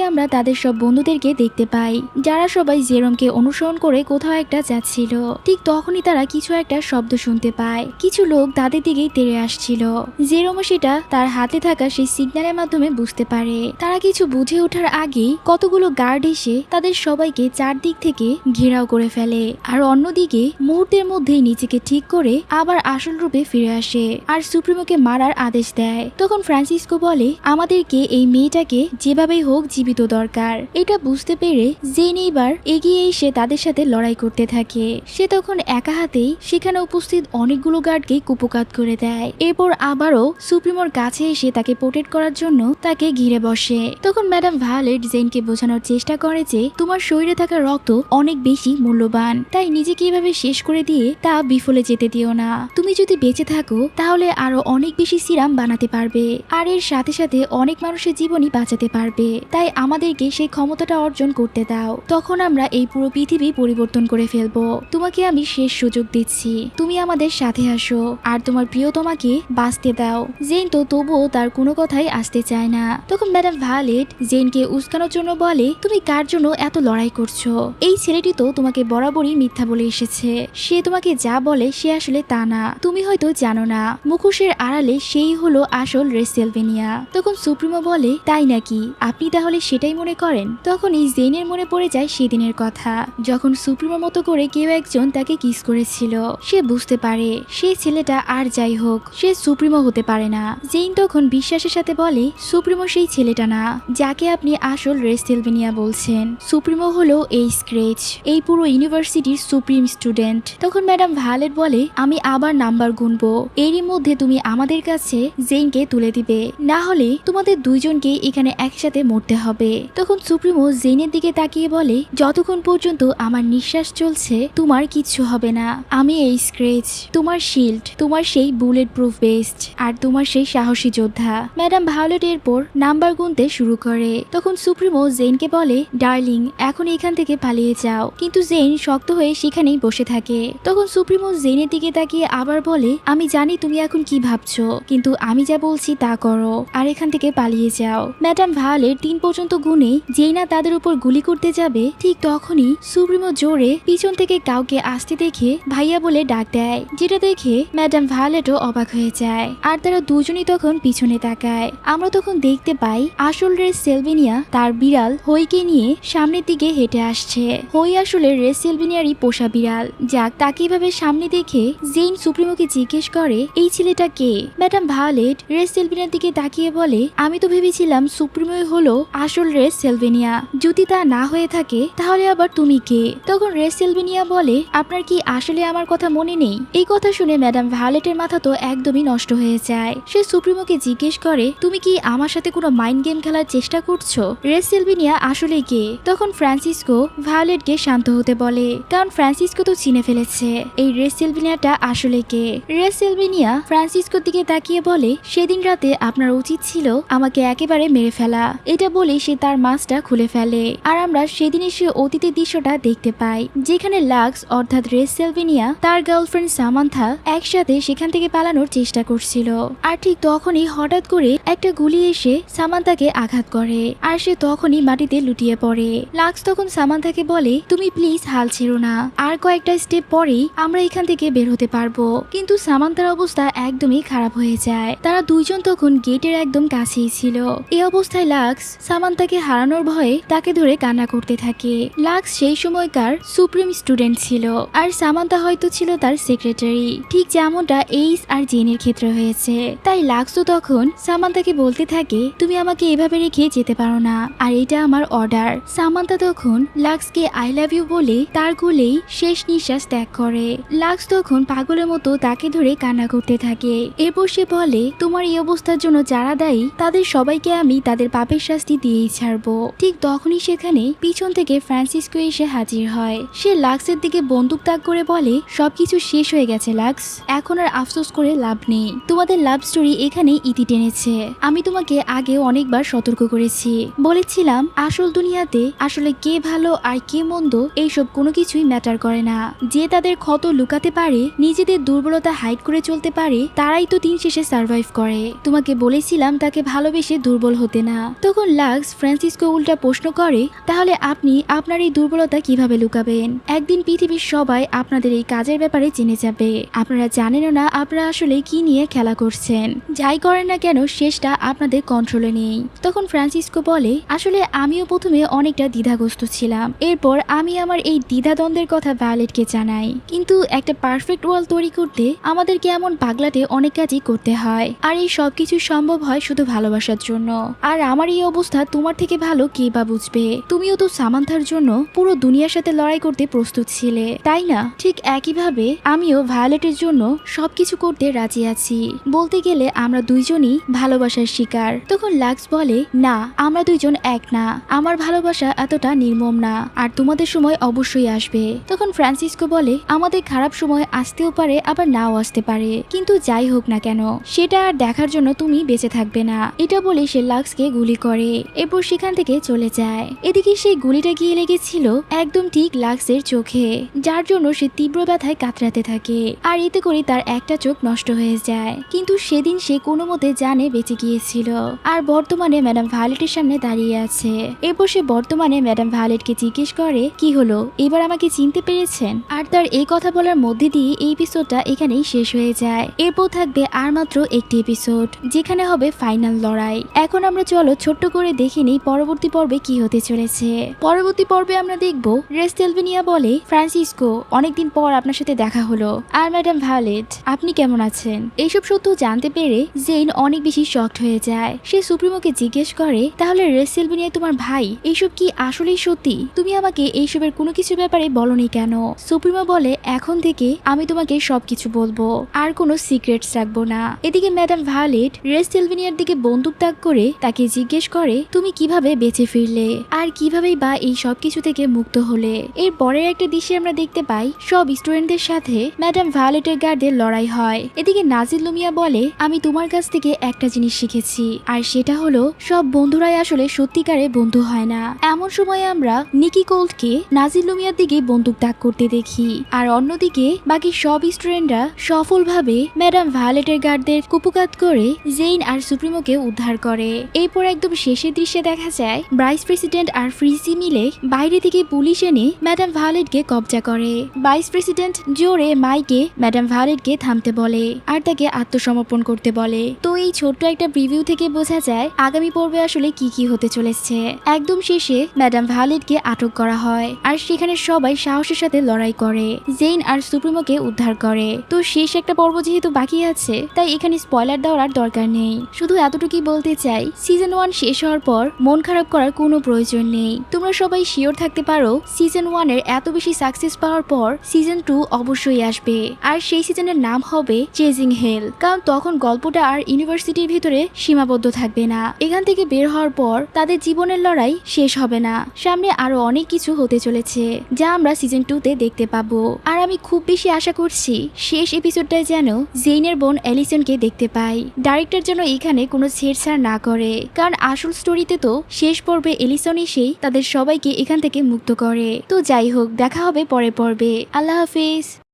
আমরা তাদের সব বন্ধুদেরকে দেখতে পাই, যারা সবাই জেরমকে অনুসরণ করে কোথাও একটা যাচ্ছিল। ঠিক তখনই তারা কিছু একটা শব্দ শুনতে পায়। কিছু লোক তাদের দিকেই তেড়ে আসছিল। জেরমও সেটা তার হাতে থাকা সেই সিগন্যালের মাধ্যমে বুঝতে পারে। তারা কিছু বুঝে ওঠার আগেই কতগুলো গার্ড এসে তাদের সবাইকে চারদিক থেকে ঘেরাও করে ফেলে। আর অন্যদিকে মুহূর্তের মধ্যেই নিজেকে ঠিক করে আবার আসল রূপে ফিরে আসে আর সুপ্রিমোকে মারার আদেশ দেয়। তখন ফ্রান্সিসকো বলে, আমাদেরকে এই মেয়েটাকে যেভাবেই হোক জীবিত দরকার। এটা বুঝতে পেরে জেন এইবার এগিয়ে এসে তাদের সাথে লড়াই করতে থাকে। সে তখন একা হাতেই সেখানে উপস্থিত অনেকগুলো গার্ডকে কুপকাত করে দেয়। এরপর আবারও সুপ্রিমোর কাছে এসে তাকে প্রোটেক্ট করার জন্য তাকে ঘিরে বসে। তখন ম্যাডাম ভায়োলেট জেনকে বোঝানোর চেষ্টা করে যে তোমার শরীরে থাকা রক্ত অনেক বেশি মূল্যবান, তাই নিজেকে এভাবে শেষ করে দিয়ে তা বিফলে যেতে দিও না। তুমি যদি বেঁচে থাকো তাহলে আরো অনেক বেশি সিরাম বানাতে পারবে আর এর সাথে সাথে অনেক মানুষের জীবনই বাঁচাতে পারবে। তাই আমাদেরকে সেই ক্ষমতাটা অর্জন করতে দাও, তখন আমরা এই পুরো পৃথিবী পরিবর্তন করে ফেলবো। তোমাকে আমি শেষ সুযোগ দিচ্ছি, তুমি আমাদের সাথে আসো আর তোমার প্রিয়তমাকে বাঁচতে দাও। জেন তো তবুও তার কোনো কথাই আসতে চায় না। তখন ম্যাডাম ভায়োলেট জেনকে উস্কানোর জন্য বলে, তুমি কার জন্য এত লড়াই করছো? এই ছেলেটি তো তোমাকে বরাবরই মিথ্যা বলে এসেছে। সে তোমাকে যা বলে সে আসলে তা না। তুমি হয়তো জানো না, মুখোশের আড়ালে সেই হলো আসল রেসেলভেনিয়া। তখন সুপ্রিমো বলে, তাই নাকি? আপনি তাহলে সেটাই মনে করেন? তখন এই জেনের মনে পড়ে যায় সেদিনের কথা, যখন সুপ্রিমোর মতো করে কেউ একজন তাকে কিস করেছিল। সে বুঝতে পারে সেই ছেলেটা আর যাই হোক সে সুপ্রিমো হতে পারে না। জেন তখন বিশ্বাসের সাথে বলে, সুপ্রিমো সেই ছেলেটা না যাকে আপনি আসল রেসেলভেনিয়া বলছেন। সুপ্রিমো হলো এই স্ক্রেচ, এই পুরো ইউনিভার্সিটির সুপ্রিম স্টুডেন্ট। তখন ম্যাডাম ভায়োলেট বলে, আমি আবার নাম্বার গুনবো, এরই মধ্যে তুমি আমাদের কাছে জেনকে তুলে দিবে, না হলে তোমাদের দুইজনকে এখানে একসাথে মরতে হবে। তখন সুপ্রিমো জেনের দিকে তাকিয়ে বলে, যতক্ষণ পর্যন্ত আমার নিঃশ্বাস চলছে তোমার কিচ্ছু হবে না। আমি এই স্ক্রেচ, তোমার শিল্ড, তোমার সেই বুলেট প্রুফ বেস্ট আর তোমার সেই সাহসী যোদ্ধা। ম্যাডাম ভায়োলেট এরপর নাম্বার গুনতে শুরু করে। তখন সুপ্রিমো জেনকে বলে, ডার্লিং এখন এখান থেকে পালিয়ে যাও। কিন্তু জেন শক্ত হয়ে সেখানেই বসে থাকে। তখন সুপ্রিমো জেনের দিকে তাকিয়ে আবার বলে, আমি জানি তুমি এখন কি ভাবছো, কিন্তু আমি যা বলছি তা করো আর এখান থেকে পালিয়ে যাও। ম্যাডাম ভায়োলেট 3 পর্যন্ত গুনে যেই না তাদের উপর গুলি করতে যাবে, ঠিক তখনই সুপ্রিমো জোরে পিছন থেকে কাউকে আসতে দেখে ভাইয়া বলে ডাক দেয়, যেটা দেখে ম্যাডাম ভায়োলেটও অবাক হয়ে যায় আর তারা দুজনই তখন পিছনে তাকায়। আমরা তখন দেখতে পাই আসল রেসেলভেনিয়া তার বিড়াল হইকে নিয়ে সামনের দিকে হেঁটে আসছে। হই আসলে রেসেলভেনিয়ারই পোষা বিড়াল। যাক, তাকে এভাবে সামনে দেখে জেন সুপ্রিমোকে জিজ্ঞেস করে, এই ছেলেটা কে? ম্যাডাম ভায়োলেট রেসেলভেনিয়ার দিকে তাকিয়ে বলে, আমি তো ভেবেছিলাম সুপ্রিমোই হলো আসল রেসেলভেনিয়া, যদি তা না হয়ে থাকে তাহলে আবার তুমি কে? তখন রেসেলভেনিয়া বলে, আপনার কি আসলে আমার কথা মনে নেই? এই কথা শুনে ম্যাডাম ভায়োলেটের মাথা তো একদমই নষ্ট হয়ে যায়। সে সুপ্রিমোকে জিজ্ঞেস করে, তুমি কি আমার সাথে কোনো মাইন্ড গেম খেলার চেষ্টা করছো? রেসেলভেনিয়া আসলে কে? তখন ফ্রান্সিসকো ভায়োলেটকে শান্ত হতে বলে, কারণ ফ্রান্সিসকো তো চিনে ফেলেছে এই রেসেলভেনিয়াটা আসলে কে। রেসেলভেনিয়া ফ্রান্সিসকোর দিকে তাকিয়ে বলে, সেদিন রাতে আপনার উচিত ছিল আমাকে একেবারে মেরে ফেলা। এটা বলে সে তার মাস্কটা খুলে ফেলে আর আমরা সেদিনের সে অতীতের দৃশ্যটা দেখতে পাই, যেখানে লাক্স অর্থাৎ রেসেলভেনিয়া তার গার্লফ্রেন্ড সামান্থা একসাথে সেখান থেকে পালানোর চেষ্টা করছিল। আর ঠিক তখনই হঠাৎ করে একটা গুলি এসে সামান্থাকে আঘাত করে আর সে তখনই মাটিতে লুটিয়ে পড়ে। লাক্স তখন সামান্থাকে বলে, তুমি প্লিজ হাল ছেড়ো না, আর কয়েকটা স্টেপ পরেই আমরা এখান থেকে বের হতে পারবো। কিন্তু সামান্থার অবস্থা একদমই খারাপ হয়ে যায়। তারা দুইজন তখন গেটের একদম একদম কাছেই ছিল। এই অবস্থায় লাক্স সামান্তাকে হারানোর ভয়ে তাকে ধরে কান্না করতে থাকে। লাক্স সেই সময়কার সুপ্রিম স্টুডেন্ট ছিল, আর সামান্তা হয়তো ছিল তার সেক্রেটারি, ঠিক যেমনটা এইস আর জেনের ক্ষেত্রে হয়েছে। তাই লাক্সও তখন সামান্তাকে বলতে থাকে, তুমি আমাকে এভাবে রেখে যেতে পারো না, আর এটা আমার অর্ডার। সামান্তা তখন লাক্সকে আই লাভ ইউ বলে তার কোলেই শেষ নিঃশ্বাস ত্যাগ করে। লাক্স তখন পাগলের মতো তাকে ধরে কান্না করতে থাকে। এরপর সে বলে, তোমার এই অবস্থার জন্য যারা দায়ী তাদের সবাইকে আমি তাদের পাপের শাস্তি দিয়েই ছাড়বো। ঠিক তখনই সেখানে পিছন থেকে ফ্রান্সিসকো এসে হাজির হয়। সে লাক্সের দিকে বন্দুক তাক করে বলে, সবকিছু শেষ হয়ে গেছে লাক্স, এখন আর আফসোস করে লাভ নেই। তোমাদের লাভ স্টোরি এখানেই ইতি টেনেছে। আমি তোমাকে আগে অনেকবার সতর্ক করেছি, বলেছিলাম আসল দুনিয়াতে আসলে কে ভালো আর কে মন্দ এইসব কোনো কিছুই ম্যাটার করে না। যে তাদের ক্ষত লুকাতে পারে, নিজেদের দুর্বলতা হাইড করে চলতে পারে, তারাই তো দিন শেষে সার্ভাইভ করে। তোমাকে বলেছিলাম তাকে ভালোবেসে দুর্বল হতে না। তখন লাক্স ফ্রান্সিসকো উল্টা প্রশ্ন করে, তাহলে আপনি আপনার এই দুর্বলতা কিভাবে লুকাবেন? একদিন পৃথিবীর সবাই আপনাদের এই কাজের ব্যাপারে জেনে যাবে। আপনারা জানেনও না আপনারা আসলে কি নিয়ে খেলা করছেন। যাই করেন না কেন শেষটা আপনাদের কন্ট্রোলে নেই। তখন ফ্রান্সিসকো বলে, আসলে আমিও প্রথমে অনেকটা দ্বিধাগ্রস্ত ছিলাম। এরপর আমি আমার এই দ্বিধাদ্বন্দ্বের কথা ভায়োলেটকে জানাই। কিন্তু একটা পারফেক্ট ওয়ার্ল্ড তৈরি করতে আমাদেরকে এমন পাগলাটে অনেক কাজই করতে হয়, আর এই সবকিছু সম্ভব হয় শুধু ভালোবাসার জন্য। আর আমার এই অবস্থা তোমার থেকে ভালো কে বা বুঝবে? তুমিও তো সামান্থার জন্য পুরো দুনিয়ার সাথে লড়াই করতে প্রস্তুত ছিলে, তাই না? ঠিক একইভাবে আমিও ভায়োলেটের জন্য সবকিছু করতে রাজি আছি। বলতে গেলে আমরা দুইজনই ভালোবাসার শিকার। তখন লাক্স বলে, না, আমরা দুইজন এক না। আমার ভালোবাসা এতটা নির্মম না, আর তোমাদের সময় অবশ্যই আসবে। তখন ফ্রান্সিসকো বলে, আমাদের খারাপ সময় আসতেও পারে আবার নাও আসতে পারে, কিন্তু যাই হোক না কেন সেটা আর দেখার জন্য তুমি বেঁচে থাকবে না। এটা বলে সে লাক্সকে গুলি করে, এরপর সেখান থেকে চলে যায়। এদিকে সেই গুলিটা গিয়ে লেগেছিল একদম ঠিক লাক্সের চোখে, যার জন্য সে তীব্র ব্যথায় কাতরাতে থাকে, আর এতে করে তার একটা চোখ নষ্ট হয়ে যায়। কিন্তু সেদিন সে কোনো মতে জানে বেঁচে গিয়েছিল, আর বর্তমানে ম্যাডাম ভায়োলেটের সামনে দাঁড়িয়ে আছে। এরপর সে বর্তমানে ম্যাডাম ভায়োলেটকে জিজ্ঞেস করে, কি হলো, এবার আমাকে চিনতে পেরেছেন? আর তার এই কথা বলার মধ্যে দিয়ে এই এপিসোডটা এখানেই শেষ হয়ে যায়। এরপর থাকবে আর মাত্র একটি এপিসোড, যেখানে হবে ফাইনাল লড়াই। এখন আমরা চলো ছোট্ট করে দেখে নিই পরবর্তী পর্বে কি হতে চলেছে। পরবর্তী পর্বে আমরা দেখব রেস্টেলভেনিয়া বলে, ফ্রান্সিসকো, অনেকদিন পর আপনার সাথে দেখা হলো। আর ম্যাডাম ভায়োলেট, আপনি কেমন আছেন? এইসব সত্য জানতে পেরে জেন অনেক বেশি শকড হয়ে যায়। সে সুপ্রিমোকে জিজ্ঞেস করে, তাহলে রেস্টেলভেনিয়ায় তোমার ভাই, এইসব কি আসলেই সত্যি? তুমি আমাকে এইসবের কোনো কিছু ব্যাপারে বলনি কেন? সুপ্রিমো বলে, এখন থেকে আমি তোমাকে সবকিছু বলবো, আর কোনো সিক্রেটস রাখবো না। এদিকে ম্যাডাম ভায়োলেট রেস্টেলভেনিয়ার দিকে বন্দুক তাক করে তাকে জিজ্ঞেস করে, তুমি কিভাবে বেঁচে ফিরলে, আর কিভাবেই বা এই সবকিছু থেকে মুক্ত হলে? এর পরের একটা দৃশ্যে আমরা দেখতে পাই সব স্টুডেন্টদের সাথে ম্যাডাম ভায়োলেটের গার্ডের লড়াই হয়। এদিকে নাজিল লুমিয়া বলে, আমি তোমার কাছ থেকে একটা জিনিস শিখেছি, আর সেটা হলো সব বন্ধুরাই আসলে সত্যিকারে বন্ধু হয় না। এমন সময় আমরা নিকি কোল্টকে নাজিল লুমিয়ার দিকে বন্দুক তাক করতে দেখি, আর অন্যদিকে বাকি সব স্টুডেন্টরা সফলভাবে ম্যাডাম ভায়োলেটের গার্ডদের কুপুকাত করে জেইন আর সুপ্রিমোকে উদ্ধার করে। এরপর একদম শেষের দৃশ্যে দেখা যায় ভাইস প্রেসিডেন্ট আর ফ্রিজি মিলে বাইরে থেকে পুলিশ এনে ম্যাডাম ভায়োলেটকে কবজা করে। ভাইস প্রেসিডেন্ট জোরে মাইকে ম্যাডাম ভায়োলেটকে থামতে বলে আর তাকে আত্মসমর্পণ করতে বলে। তো এই ছোট্ট একটা প্রিভিউ থেকে বোঝা যায় আগামী পর্বে আসলে কি কি হতে চলেছে। একদম শেষে ম্যাডাম ভায়োলেটকে আটক করা হয়, আর সেখানে সবাই সাহসের সাথে লড়াই করে, জেইন আর সুপ্রিমোকে উদ্ধার করে। তো শেষ একটা পর্ব যেহেতু বাকি আছে, তাই এখানে স্পয়লার দেওয়ার আর দরকার নেই। শুধু এতটুকুই বলতে চাই, সিজন 1 শেষ হওয়ার পর মন খারাপ করার কোনো প্রয়োজন নেই। তোমরা সবাই শিওর থাকতে পারো সিজন 1 এর এত বেশি সাকসেস পাওয়ার পর সিজন 2 অবশ্যই আসবে, আর সেই সিজনের নাম হবে চেজিং হেল। কারণ তখন গল্পটা আর ইউনিভার্সিটির ভিতরে সীমাবদ্ধ থাকবে না। এখান থেকে বের হওয়ার পর তাদের জীবনের লড়াই শেষ হবে না, সামনে আরো অনেক কিছু হতে চলেছে যা আমরা সিজন 2 তে দেখতে পাবো। আর আমি খুব বেশি আশা করছি শেষ এপিসোডটায় যেন জেইনের বোন এলিসনকে দেখতে পাই। ডাইরেক্টর যেন এখানে কোনো ছেড়ছাড় না করে, কারণ আসল স্টোরিতে তো শেষ পর্বে এলিসন এসেই তাদের সবাইকে এখান থেকে মুক্ত করে। তো যাই হোক, দেখা হবে পরের পর্বে। আল্লাহ হাফেজ।